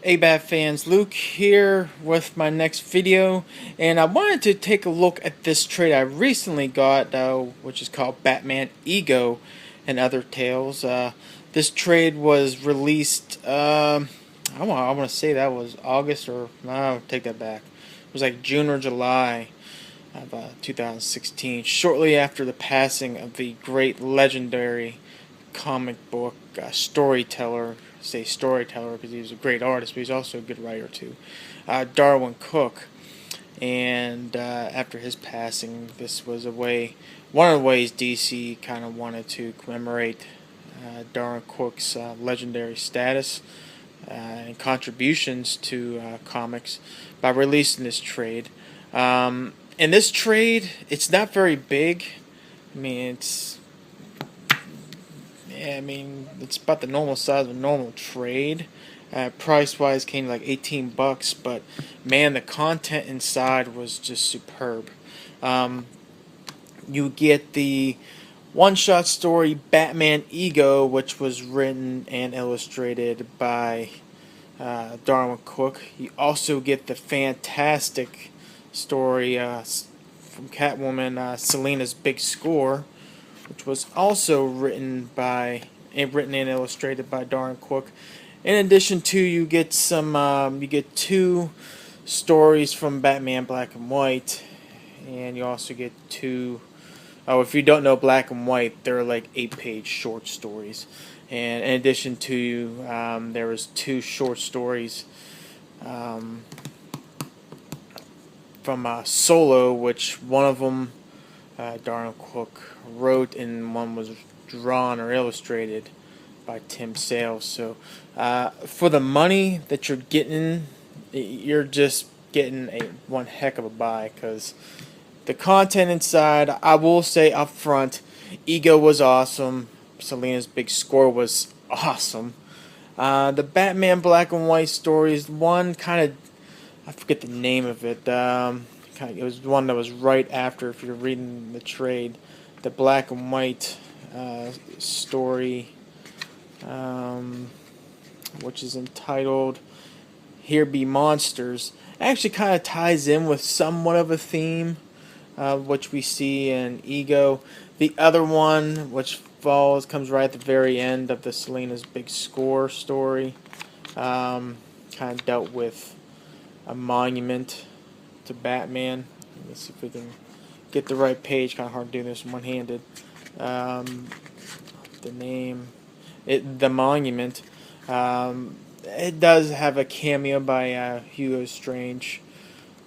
Hey Bat fans, Luke here with my next video, and I wanted to take a look at this trade I recently got, which is called Batman Ego and Other Tales. This trade was released, I want to say that was August, or no, take that back. It was like June or July of 2016, shortly after the passing of the great legendary comic book storyteller. Say storyteller because he was a great artist, but he's also a good writer too. Darwyn Cooke, and after his passing, this was one of the ways DC kind of wanted to commemorate Darwyn Cooke's legendary status and contributions to comics by releasing this trade. And this trade, it's not very big. I mean, it's about the normal size of a normal trade. Price-wise, came to like $18, but man, the content inside was just superb. You get the one-shot story Batman Ego, which was written and illustrated by Darwyn Cooke. You also get the fantastic story from Catwoman, Selina's Big Score, which was also written and illustrated by Darwyn Cooke. In addition to, you get two stories from Batman Black and White, and you also get two. Oh, if you don't know Black and White, they're like 8-page short stories. And in addition to, there was two short stories from Solo, which one of them Darwyn Cooke wrote, and one was drawn or illustrated by Tim Sale. So for the money that you're getting, you're just getting one heck of a buy, because the content inside, I will say up front, Ego was awesome. Selina's Big Score was awesome. The Batman Black and White stories, one kind of, I forget the name of it. It was one that was right after, if you're reading the trade, the Black and White story, which is entitled Here Be Monsters. Actually kind of ties in with somewhat of a theme, which we see in Ego. The other one, which comes right at the very end of the Selina's Big Score story, kind of dealt with a monument to Batman. Let me see if we can get the right page. Kind of hard doing this one-handed. The name, the monument. It does have a cameo by Hugo Strange.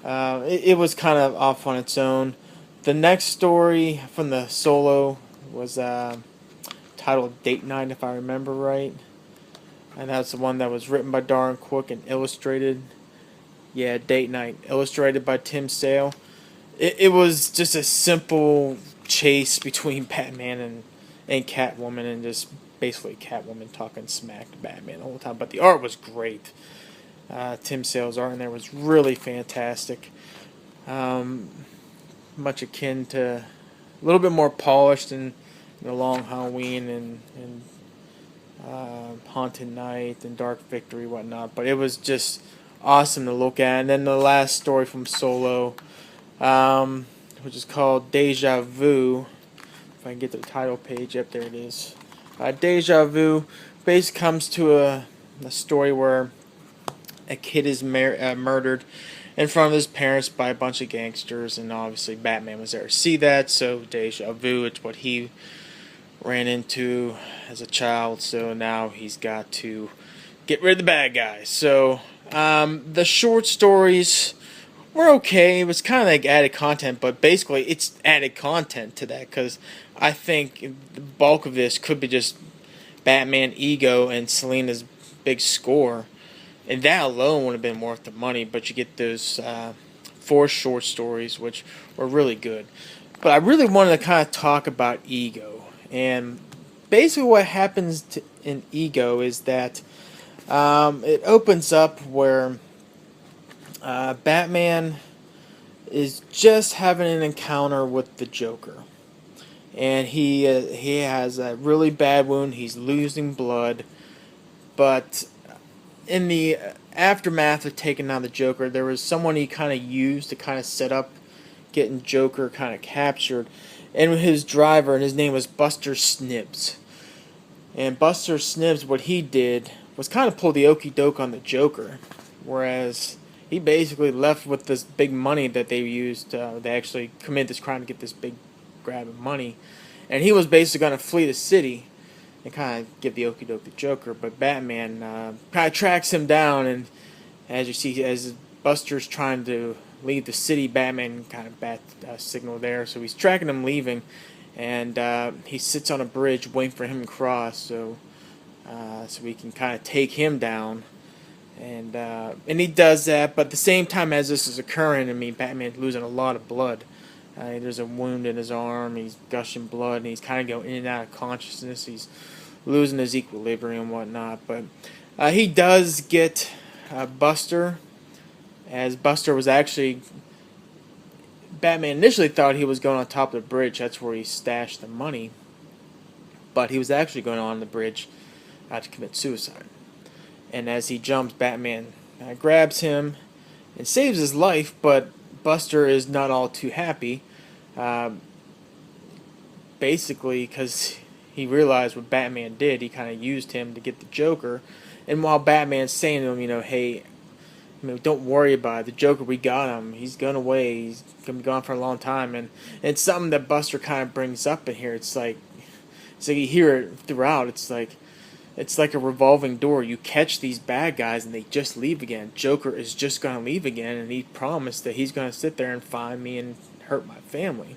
It was kind of off on its own. The next story from the Solo was titled Date Night, if I remember right, and that's the one that was written by Darwyn Cooke and illustrated. Yeah, Date Night, illustrated by Tim Sale. It was just a simple chase between Batman and Catwoman, and just basically Catwoman talking smack to Batman the whole time. But the art was great. Tim Sale's art in there was really fantastic. Much akin to, a little bit more polished than the Long Halloween and Haunted Night and Dark Victory, whatnot. But it was just awesome to look at. And then the last story from Solo, which is called Deja Vu. If I can get the title page up, there it is. Deja Vu basically comes to a story where a kid is murdered in front of his parents by a bunch of gangsters, and obviously Batman was there to see that. So Deja Vu, it's what he ran into as a child, so now he's got to get rid of the bad guys. So the short stories were okay. It was kind of like added content, but basically it's added content to that, because I think the bulk of this could be just Batman Ego and Selina's Big Score, and that alone would have been worth the money. But you get those 4 short stories, which were really good. But I really wanted to kind of talk about Ego. And basically what happens in Ego is that it opens up where Batman is just having an encounter with the Joker. And he has a really bad wound. He's losing blood. But in the aftermath of taking down the Joker, there was someone he kind of used to kind of set up getting Joker kind of captured, and his driver, and his name was Buster Snibbs. And Buster Snibbs, what he did was kind of pull the okey doke on the Joker, whereas he basically left with this big money that they used. They actually committed this crime to get this big grab of money, and he was basically going to flee the city and kind of give the okey doke to Joker. But Batman kind of tracks him down, and as you see, as Buster's trying to leave the city, Batman kind of bat signal there, so he's tracking him leaving, and he sits on a bridge waiting for him to cross, so we can kind of take him down. And he does that, but at the same time as this is occurring, I mean, Batman's losing a lot of blood. There's a wound in his arm, he's gushing blood, and he's kind of going in and out of consciousness. He's losing his equilibrium and whatnot. But he does get Buster, as Buster was actually... Batman initially thought he was going on top of the bridge. That's where he stashed the money. But he was actually going on the bridge to commit suicide. And as he jumps, Batman grabs him and saves his life, but Buster is not all too happy. Basically, because he realized what Batman did, he kind of used him to get the Joker. And while Batman's saying to him, hey, don't worry about it. The Joker, we got him. He's gone away. He's going to be gone for a long time. And it's something that Buster kind of brings up in here. It's like you hear it throughout. It's like a revolving door. You catch these bad guys and they just leave again. Joker is just going to leave again, and he promised that he's going to sit there and find me and hurt my family.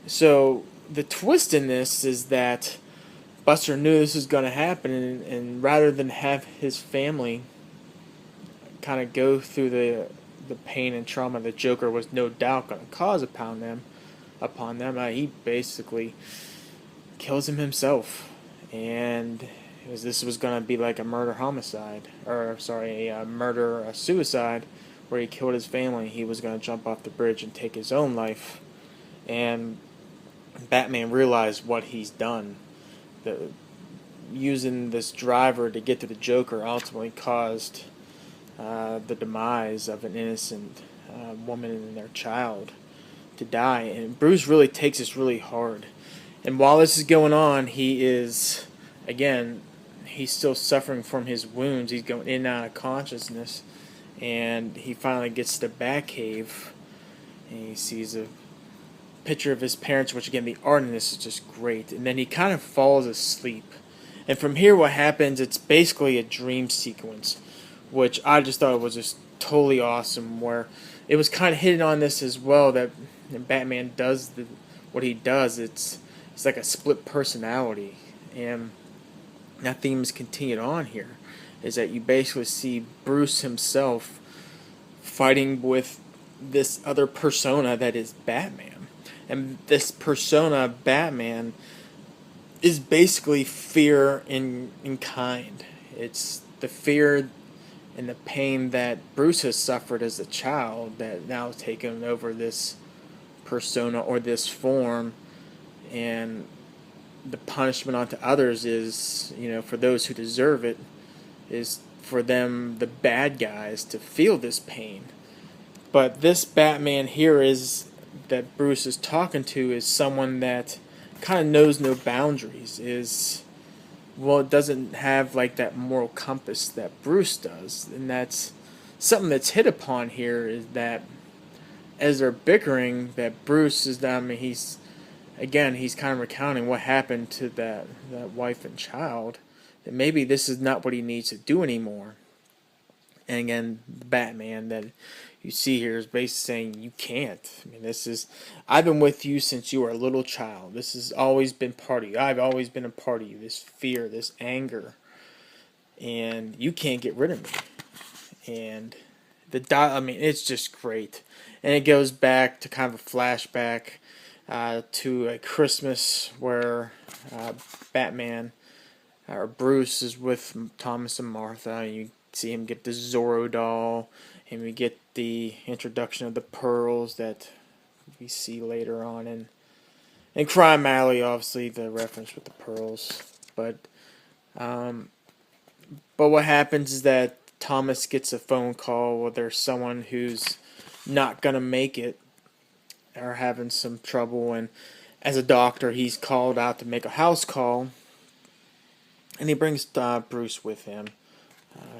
So the twist in this is that Buster knew this was going to happen, and rather than have his family kind of go through the pain and trauma the Joker was no doubt going to cause upon them, he basically kills him himself. And this was going to be like a murder-suicide, where he killed his family. He was going to jump off the bridge and take his own life. And Batman realized what he's done. Using this driver to get to the Joker ultimately caused the demise of an innocent woman and their child to die. And Bruce really takes this really hard. And while this is going on, he's still suffering from his wounds. He's going in and out of consciousness. And he finally gets to the Batcave, and he sees a picture of his parents, which again, the art in this is just great. And then he kind of falls asleep. And from here, what happens, it's basically a dream sequence, which I just thought was just totally awesome, where it was kind of hidden on this as well, that Batman does what he does. It's like a split personality, and that theme is continued on here, is that you basically see Bruce himself fighting with this other persona that is Batman. And this persona, Batman, is basically fear in kind. It's the fear and the pain that Bruce has suffered as a child that now has taken over this persona or this form. And the punishment onto others is, for those who deserve it, is for them, the bad guys, to feel this pain. But this Batman here that Bruce is talking to is someone that kind of knows no boundaries, it doesn't have like that moral compass that Bruce does. And that's something that's hit upon here, is that as they're bickering, that Bruce is, he's kind of recounting what happened to that wife and child, that maybe this is not what he needs to do anymore. And again, the Batman that you see here is basically saying, you can't. I've been with you since you were a little child. This has always been part of you. I've always been a part of you. This fear, this anger. And you can't get rid of me. And it's just great. And it goes back to kind of a flashback to a Christmas where Batman, or Bruce, is with Thomas and Martha, and you see him get the Zorro doll, and we get the introduction of the pearls that we see later on in Crime Alley, obviously the reference with the pearls. But what happens is that Thomas gets a phone call where there's someone who's not gonna make it or having some trouble, and as a doctor, he's called out to make a house call, and he brings Bruce with him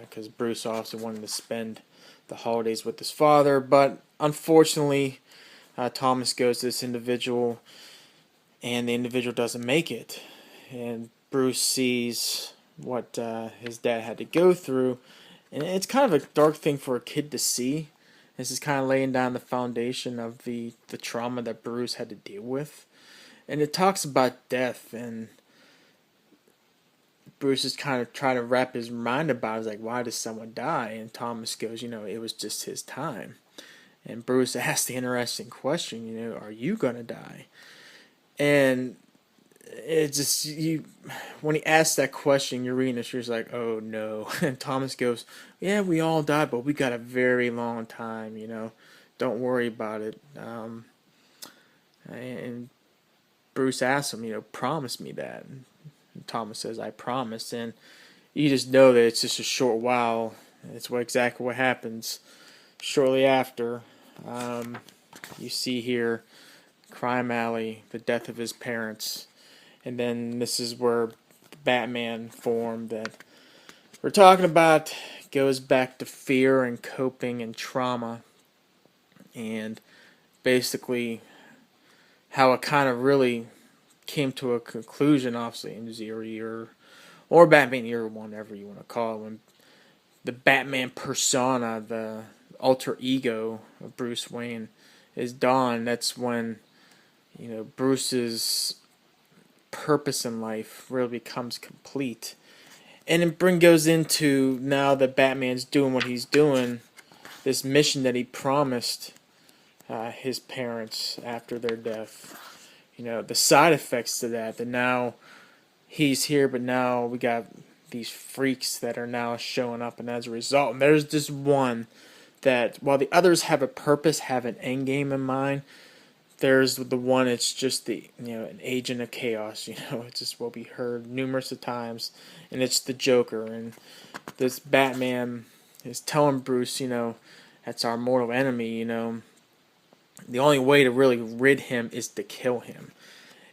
because Bruce also wanted to spend the holidays with his father, but unfortunately, Thomas goes to this individual, and the individual doesn't make it, and Bruce sees what his dad had to go through, and it's kind of a dark thing for a kid to see. This is kind of laying down the foundation of the trauma that Bruce had to deal with. And it talks about death, and Bruce is kind of trying to wrap his mind about it. It's like, why does someone die? And Thomas goes, it was just his time. And Bruce asked the interesting question, are you going to die? And it's just, when he asks that question, you're reading this, you're just like, oh no. And Thomas goes, yeah, we all die, but we got a very long time, don't worry about it. And Bruce asks him, promise me that. And Thomas says, I promise. And you just know that it's just a short while. It's exactly what happens shortly after. You see here, Crime Alley, the death of his parents. And then this is where Batman form that we're talking about goes back to fear and coping and trauma, and basically how it kind of really came to a conclusion, obviously in Zero Year or Batman Year One, whatever you want to call it, when the Batman persona, the alter ego of Bruce Wayne, is dawned. That's when Bruce's purpose in life really becomes complete. And it goes into, now that Batman's doing what he's doing, this mission that he promised his parents after their death. The side effects to that now he's here, but now we got these freaks that are now showing up, and as a result, and there's this one that, while the others have a purpose, have an end game in mind, there's the one, it's just an agent of chaos, it's just what we heard numerous of times, and it's the Joker, and this Batman is telling Bruce, that's our mortal enemy, the only way to really rid him is to kill him,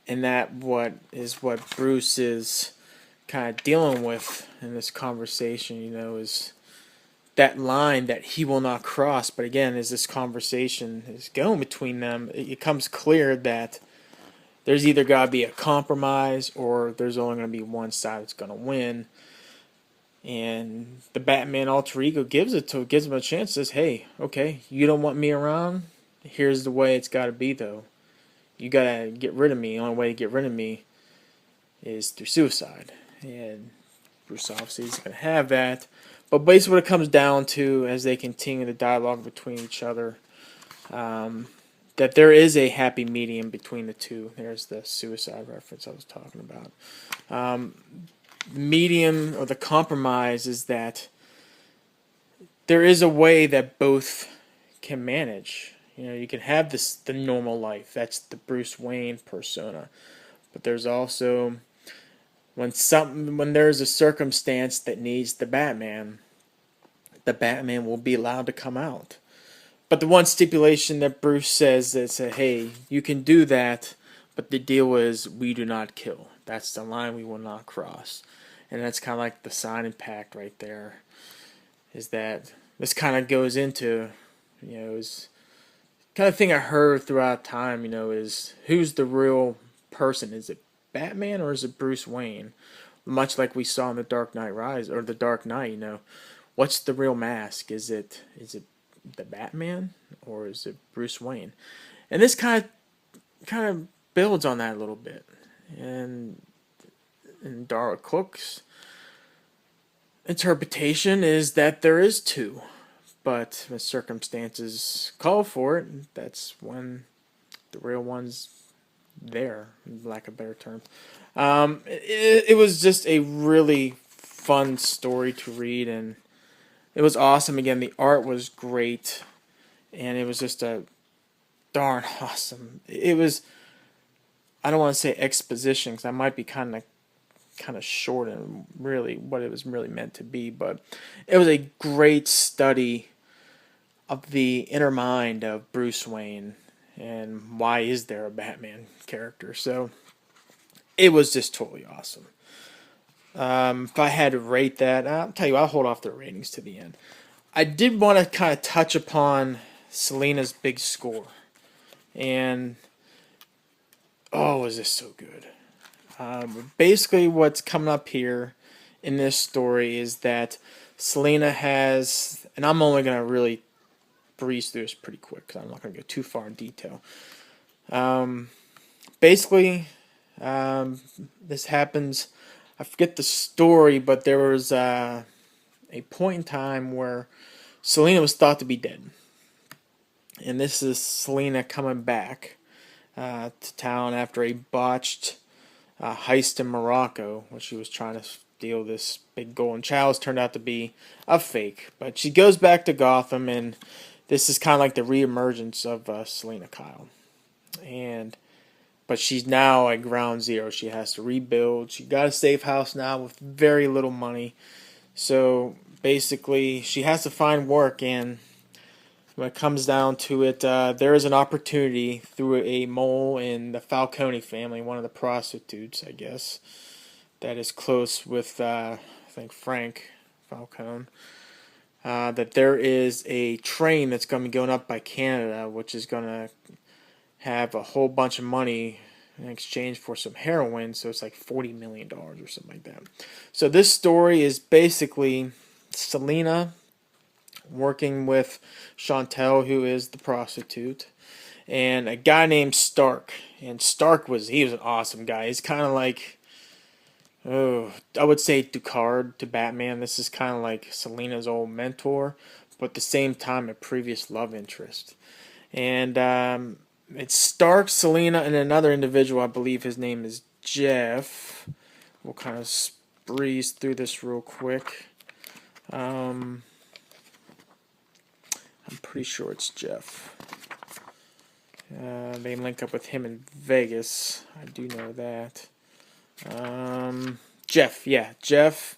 and that what Bruce is kind of dealing with in this conversation, is that line that he will not cross. But again, as this conversation is going between them, it becomes clear that there's either got to be a compromise or there's only going to be one side that's going to win. And the Batman alter ego gives him a chance. Says, "Hey, okay, you don't want me around. Here's the way it's got to be, though. You got to get rid of me. The only way to get rid of me is through suicide." And Bruce obviously is going to have that. But basically what it comes down to, as they continue the dialogue between each other, that there is a happy medium between the two. There's the suicide reference I was talking about. Medium, or the compromise, is that there is a way that both can manage. You can have the normal life. That's the Bruce Wayne persona. But there's also, when there's a circumstance that needs the Batman will be allowed to come out. But the one stipulation that Bruce says is, hey, you can do that, but the deal is we do not kill. That's the line we will not cross. And that's kind of like the sign and pact right there. Is that this kind of goes into, is kind of thing I heard throughout time, is who's the real person? Is it Batman or is it Bruce Wayne? Much like we saw in The Dark Knight Rise, or The Dark Knight, what's the real mask? Is it the Batman or is it Bruce Wayne? And this kind of builds on that a little bit. And Darwyn Cooke's interpretation is that there is two, but when circumstances call for it, that's when the real one's there, lack of better terms. It was just a really fun story to read, and it was awesome. Again, the art was great, and it was just a darn awesome. It was, I don't want to say exposition, because that might be kind of kind of short and really what it was really meant to be. But it was a great study of the inner mind of Bruce Wayne and why is there a Batman character. So it was just totally awesome. If I had to rate that, I'll tell you, I'll hold off the ratings to the end. I did want to kind of touch upon Selina's big score. And, oh, was this so good. Basically, what's coming up here in this story is that Selina has, and I'm only going to really breeze through this pretty quick because I'm not going to go too far in detail. Basically, this happens, I forget the story, but there was a point in time where Selina was thought to be dead. And this is Selina coming back to town after a botched heist in Morocco, where she was trying to steal this big golden chalice. Turned out to be a fake. But she goes back to Gotham, and this is kind of like the reemergence of Selina Kyle. But she's now at ground zero. She has to rebuild. She got a safe house now with very little money. So basically, she has to find work, and when it comes down to it, there is an opportunity through a mole in the Falcone family, one of the prostitutes, I guess, that is close with, I think, Frank Falcone, that there is a train that's going to be going up by Canada, which is going to have a whole bunch of money in exchange for some heroin, so it's like $40 million or something like that. So this story is basically Selina working with Chantel, who is the prostitute, and a guy named Stark. And Stark was an awesome guy. He's kind of like, I would say Ducard to Batman. This is kind of like Selina's old mentor, but at the same time a previous love interest. And it's Stark, Selina, and another individual. I believe his name is Jeff. We'll kind of breeze through this real quick. I'm pretty sure it's Jeff. They link up with him in Vegas. I do know that. Jeff.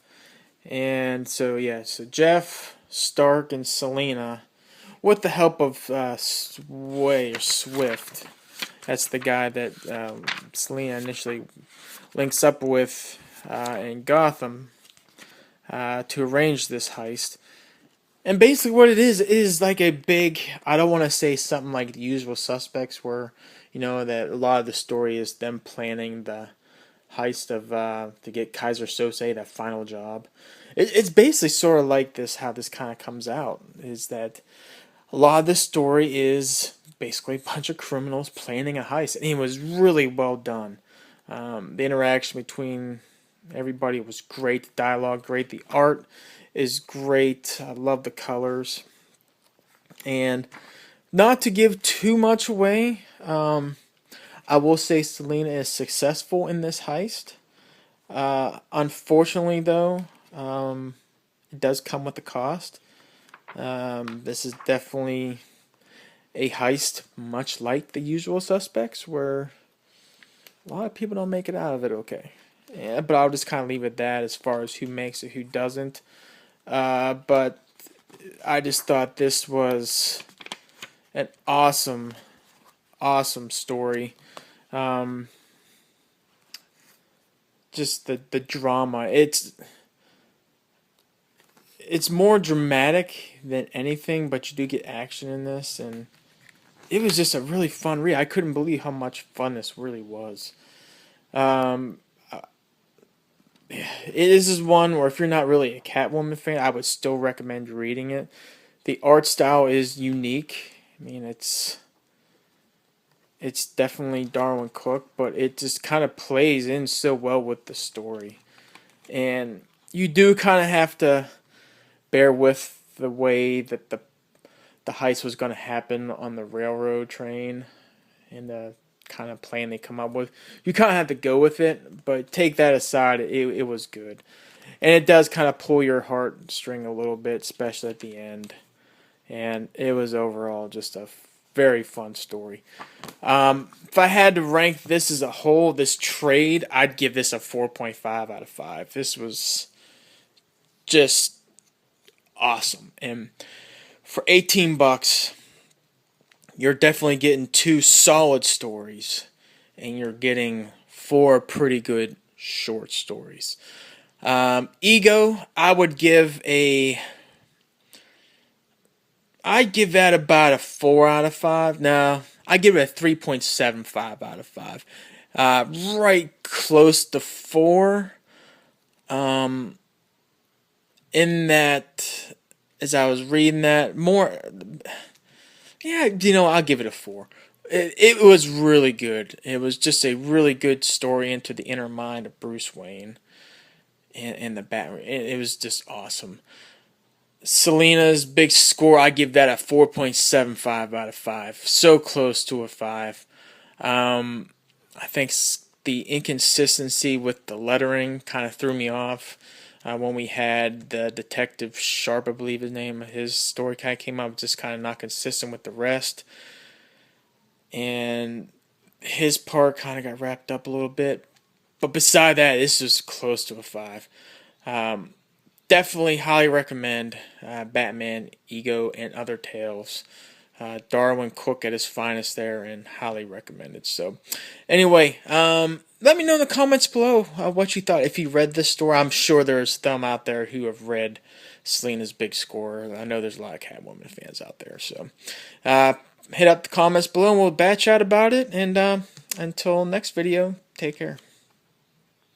And so Jeff, Stark, and Selina, with the help of Swift. That's the guy that Selina initially links up with in Gotham to arrange this heist. And basically what it is like a big, I don't want to say something like The Usual Suspects, where, that a lot of the story is them planning the heist of, to get Kaiser Sose that final job. It's basically sort of like this, how this kind of comes out, is that a lot of the story is basically a bunch of criminals planning a heist. And it was really well done. The interaction between everybody was great. The dialogue, great. The art is great. I love the colors. And not to give too much away, I will say Selina is successful in this heist. Unfortunately, though, it does come with a cost. This is definitely a heist much like The Usual Suspects, where a lot of people don't make it out of it okay. Yeah, but I'll just kind of leave it at that as far as who makes it, who doesn't. But I just thought this was an awesome story. Just the drama. It's more dramatic than anything, but you do get action in this, and it was just a really fun read. I couldn't believe how much fun this really was. This is one where if you're not really a Catwoman fan, I would still recommend reading it. The art style is unique. I mean, it's definitely Darwyn Cooke, but it just kind of plays in so well with the story. And you do kind of have to bear with the way that the heist was going to happen on the railroad train and the kind of plan they come up with. You kind of have to go with it, but take that aside, it was good. And it does kind of pull your heartstring a little bit, especially at the end. And it was overall just a very fun story. If I had to rank this as a whole, this trade, I'd give this a 4.5 out of 5. This was just awesome. And for 18 bucks, you're definitely getting 2 solid stories, and you're getting 4 pretty good short stories. Ego, I'd give that about a 4 out of 5. No, I give it a 3.75 out of 5. Right close to 4. In that, as I was reading that, more, yeah, I'll give it a 4. It was really good. It was just a really good story into the inner mind of Bruce Wayne and the Batman. It was just awesome. Selena's big score, I give that a 4.75 out of 5. So close to a 5. I think the inconsistency with the lettering kind of threw me off. When we had the Detective Sharp, I believe his story kind of came out just kind of not consistent with the rest. And his part kind of got wrapped up a little bit. But beside that, this was close to a 5. Definitely highly recommend Batman, Ego, and Other Tales. Darwyn Cooke at his finest there, and highly recommended. So, anyway, let me know in the comments below what you thought. If you read this story, I'm sure there's some out there who have read Selena's Big Score. I know there's a lot of Catwoman fans out there. So, hit up the comments below and we'll bat chat about it. And until next video, take care.